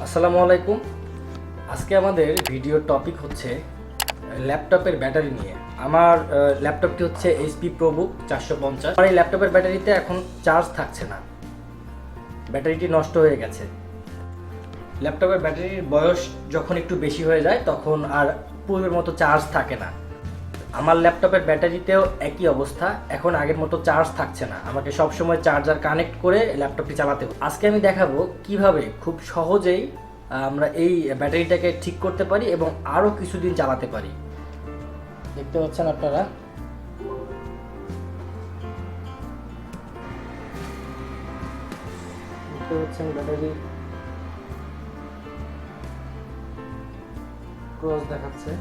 আসসালামু আলাইকুম। আজকে আমাদের ভিডিওর টপিক হচ্ছে ল্যাপটপের ব্যাটারি নিয়ে। আমার ল্যাপটপটি হচ্ছে HP ProBook 450। আর এই ল্যাপটপের ব্যাটারিতে এখন চার্জ থাকছে না, ব্যাটারিটি নষ্ট হয়ে গেছে। ল্যাপটপের ব্যাটারির বয়স যখন একটু বেশি হয়ে যায় তখন আর পূর্বের মতো চার্জ থাকে না। আমার ল্যাপটপের ব্যাটারিতেও একই অবস্থা, এখন আগের মতো চার্জ থাকছে না, আমাকে সবসময় চার্জার কানেক্ট করে ল্যাপটপটি চালাতে হবে। আজকে আমি দেখাবো কিভাবে খুব সহজেই আমরা এই ব্যাটারিটাকে ঠিক করতে পারি এবং আরও কিছুদিন চালাতে পারি। দেখতে পাচ্ছেন আপনারা, ব্যাটারি ক্রস দেখাচ্ছে।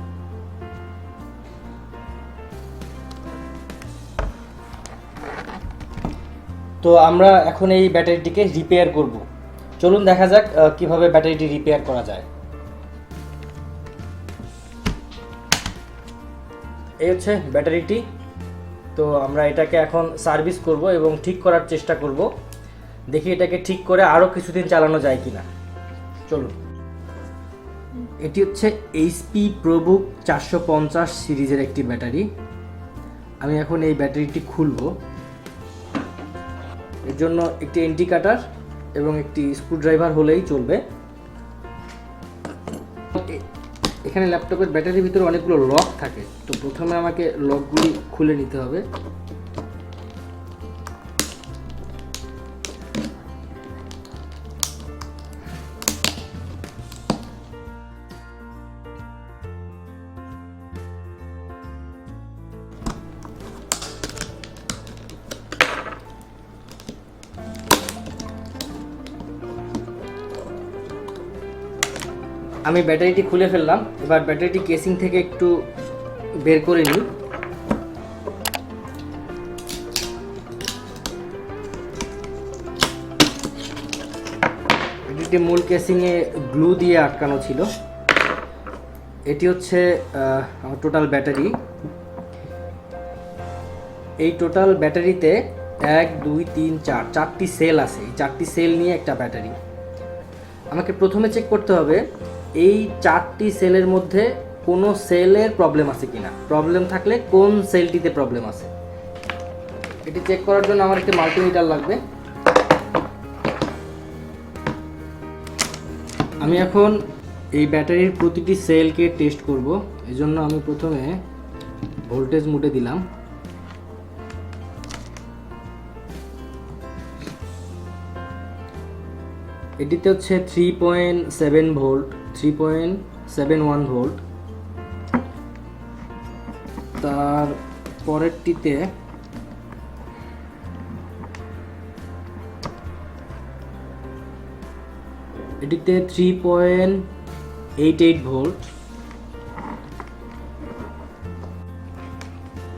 তো আমরা এখন এই ব্যাটারিটিকে রিপেয়ার করব। চলুন দেখা যাক কিভাবে ব্যাটারিটি রিপেয়ার করা যায়। এই হচ্ছে ব্যাটারিটি। তো আমরা এটাকে এখন সার্ভিস করব এবং ঠিক করার চেষ্টা করব, দেখি এটাকে ঠিক করে আরও কিছুদিন চালানো যায় কিনা। চলুন। এটি হচ্ছে HP ProBook 450 সিরিজের একটি ব্যাটারি। আমি এখন এই ব্যাটারিটি খুলব। এর জন্য একটি এন্টি কাটার এবং একটি স্ক্রুড্রাইভার হলেই চলবে। এখানে ল্যাপটপের ব্যাটারির ভিতরে অনেকগুলো লক থাকে, তো প্রথমে আমাকে লকগুলি খুলে নিতে হবে। আমি ব্যাটারিটি খুলে ফেললাম। এবার ব্যাটারিটি কেসিং থেকে একটু বের করে নিই। ব্যাটারিটি মূল কেসিংয়ে গ্লু দিয়ে আটকানো ছিল। এটি হচ্ছে আমার টোটাল ব্যাটারি। এই টোটাল ব্যাটারিতে 1 2 3 4 চারটি সেল আছে। এই চারটি সেল নিয়ে একটা ব্যাটারি। আমাকে প্রথমে চেক করতে হবে এই চারটি সেলের মধ্যে কোনো সেলের প্রবলেম আছে কিনা, প্রবলেম থাকলে কোন সেলটিতে প্রবলেম আছে। এটি চেক করার জন্য আমার একটি মাল্টিমিটার লাগবে। আমি এখন এই ব্যাটারির প্রতিটি সেলকে টেস্ট করব। এজন্য আমি প্রথমে ভোল্টেজ মোডে দিলাম। এটিতে হচ্ছে 3.7 ভোল্ট, 3.71 ভোল্ট। তার পরেরটিতে এটিতে 3.88 ভোল্ট।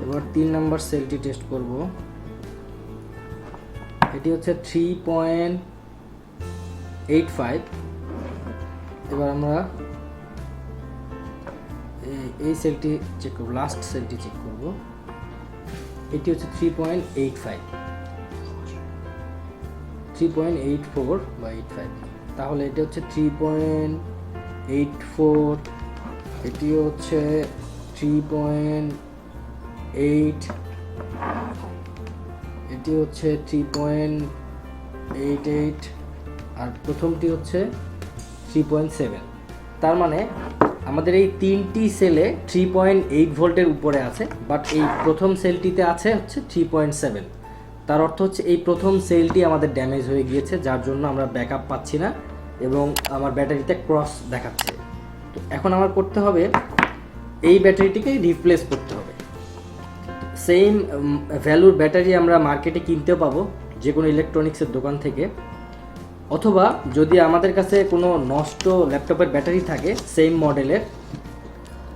এবার 3 নম্বর সেলটি টেস্ট করব। এটি হচ্ছে 3.85। এবার আমরা এই সেলটি চেক করব, লাস্ট সেলটি চেক করব। এটি হচ্ছে 3.85, 3.84 বা 85। তাহলে এটা হচ্ছে 3.84, এটি হচ্ছে 3.8, এটি হচ্ছে 3.88, আর প্রথমটি হচ্ছে 3.7। তার মানে আমাদের এই তিনটি সেলে 3.8 ভোল্টের উপরে আছে, বাট এই প্রথম সেলটিতে আছে হচ্ছে 3.7। তার অর্থ হচ্ছে এই প্রথম সেলটি আমাদের ড্যামেজ হয়ে গিয়েছে, যার জন্য আমরা ব্যাকআপ পাচ্ছি না এবং আমার ব্যাটারিতে ক্রস দেখাচ্ছে। তো এখন আমার করতে হবে এই ব্যাটারিটিকে রিপ্লেস করতে হবে। সেম ভ্যালুর ব্যাটারি আমরা মার্কেটে কিনতেও পাবো যে কোনো ইলেকট্রনিক্সের দোকান থেকে, অথবা যদি আমাদের কাছে কোনো নষ্ট ল্যাপটপের ব্যাটারি থাকে সেম মডেলের,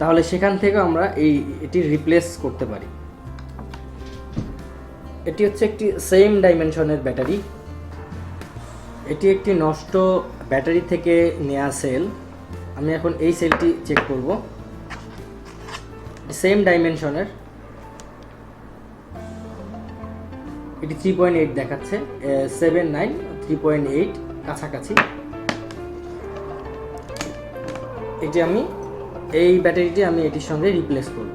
তাহলে সেখান থেকে আমরা এটি রিপ্লেস করতে পারি। এটি হচ্ছে একটি সেম ডাইমেনশনের ব্যাটারি। এটি একটি নষ্ট ব্যাটারি থেকে নেওয়া সেল। আমি এখন এই সেলটি চেক করব। সেম ডাইমেনশনের, এটি 3.8 দেখাচ্ছে, 7.9 3.8 কাছাকাছি। এই ব্যাটারিটি আমি এটির সঙ্গে রিপ্লেস করব।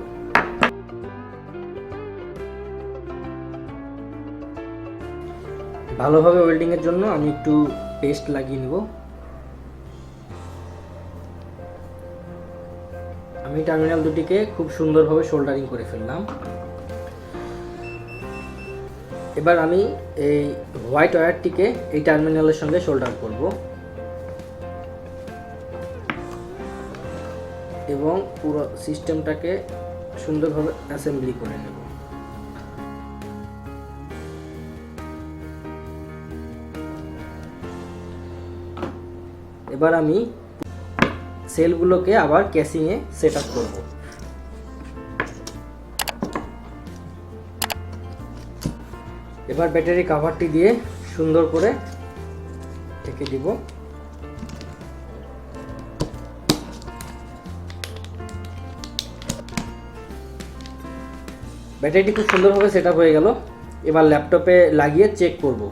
ভালোভাবে ওয়েল্ডিংয়ের জন্য আমি একটু পেস্ট লাগিয়ে নেব। আমি টার্মিনাল দুটিকে খুব সুন্দরভাবে সোল্ডারিং করে ফেললাম। এবার আমি এই হোয়াইট ওয়্যারটিকে এই টার্মিনালের সঙ্গে সোল্ডার করব এবং পুরো সিস্টেমটাকে সুন্দরভাবে অ্যাসেম্বলি করে নেব। এবার আমি সেলগুলোকে আবার ক্যাসিংয়ে সেট আপ করব। এবার ব্যাটারি কভারটি দিয়ে সুন্দর করে ঢেকে দিব। ব্যাটারিটি খুব সুন্দরভাবে সেট আপ হয়ে গেল। এবার ল্যাপটপে লাগিয়ে চেক করব।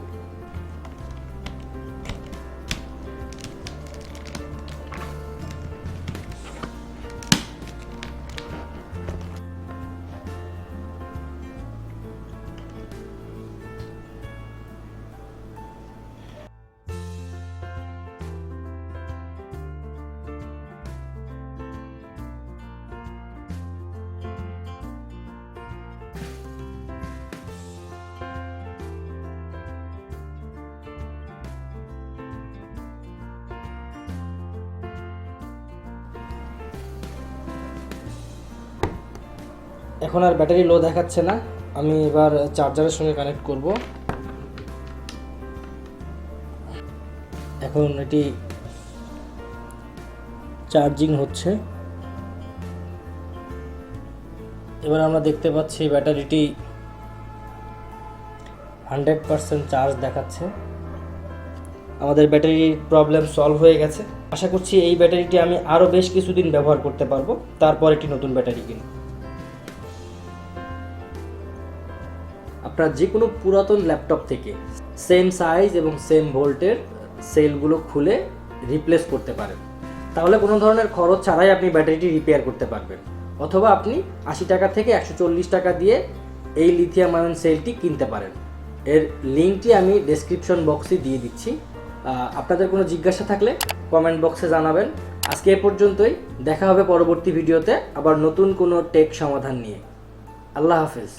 এখন আর ব্যাটারি লো দেখাচ্ছে না। আমি এবার চার্জারের সঙ্গে কানেক্ট করব। এখন এটি চার্জিং হচ্ছে। এবার আমরা দেখতে পাচ্ছি ব্যাটারিটি 100% চার্জ দেখাচ্ছে। আমাদের ব্যাটারির প্রবলেম সলভ হয়ে গেছে। আশা করছি এই ব্যাটারিটি আমি আরও বেশ কিছুদিন ব্যবহার করতে পারবো, তারপর একটি নতুন ব্যাটারি কিনব। আপনার যে কোনো পুরাতন ল্যাপটপ থেকে সেম সাইজ এবং সেম ভোল্টের সেলগুলো খুলে রিপ্লেস করতে পারেন। তাহলে কোনো ধরনের খরচ ছাড়াই আপনি ব্যাটারিটি রিপেয়ার করতে পারবেন। অথবা আপনি 80 টাকা থেকে 140 টাকা দিয়ে এই লিথিয়াম আয়ন সেলটি কিনতে পারেন। এর লিঙ্কটি আমি ডেসক্রিপশন বক্সে দিয়ে দিচ্ছি। আপনাদের কোনো জিজ্ঞাসা থাকলে কমেন্ট বক্সে জানাবেন। আজকে এ পর্যন্তই। দেখা হবে পরবর্তী ভিডিওতে আবার নতুন কোনো টেক সমাধান নিয়ে। আল্লাহ হাফেজ।